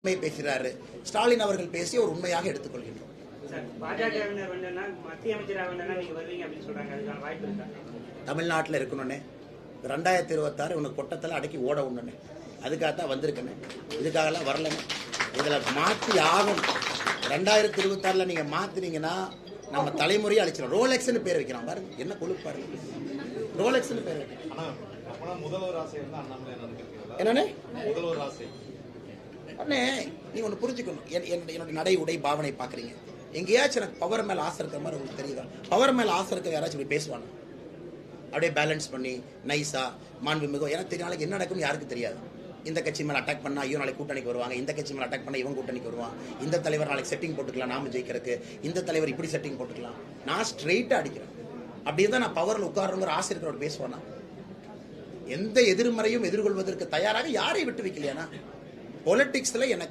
உண்மை பேசுகிறாரு. ஸ்டாலின் அவர்கள் பேசி ஒரு உண்மையாக எடுத்துக்கொள்கின்றோம். தமிழ்நாட்டில் இருக்கணும்னே 2026 உனக்கு கொட்டத்தில் அடக்கி ஓட உடனே அதுக்காகத்தான் வந்திருக்கேன். இதுக்காகலாம் வரலன்னு இதில் மாற்றி ஆகும். 2026 நீங்க மாத்தினீங்கன்னா நம்ம தலைமுறையை அழிச்சிடும். ரோலெக்ஸ்னு பேர் வைக்கிறான் பாருங்க, என்ன கொழுப்பு பாருங்க. ரோலெக்ஸ்னு பேர் வைக்கிறான். என்னன்னு அண்ணே நீ ஒன்று புரிஞ்சுக்கணும். என்னோட நடை உடை பாவனை பார்க்குறீங்க. எங்கேயாச்சும் எனக்கு பவர் மேலே ஆசை இருக்கிற மாதிரி உங்களுக்கு தெரியுதா? பவர் மேலே ஆசை இருக்க யாராச்சும் இப்படி பேசுவாங்க? அப்படியே பேலன்ஸ் பண்ணி நைஸா மாண்புமிகு எனக்கு தெரியும். நாளைக்கு என்ன நடக்கும்னு யாருக்கு தெரியாது. இந்த கட்சி மேலே அட்டாக் பண்ணா ஐயோ நாளைக்கு கூட்டணிக்கு வருவாங்க, இந்த கட்சி மேலே அட்டாக் பண்ணா இவன் கூட்டணிக்கு வருவான், இந்த தலைவர் நாளைக்கு செட்டிங் போட்டுக்கலாம் நாம ஜெயிக்கிறதுக்கு, இந்த தலைவர் இப்படி செட்டிங் போட்டுக்கலாம். நான் ஸ்ட்ரெயிட்டாக அடிக்கிறேன். அப்படி தான் நான் பவரில் உட்காரணுங்கிற ஆசை இருக்கிறவர் பேசுவானா? எந்த எதிர்மறையும் எதிர்கொள்வதற்கு தயாராக யாரை விட்டு வைக்கலையானா? பொலிட்டிக்ஸ்ல எனக்கு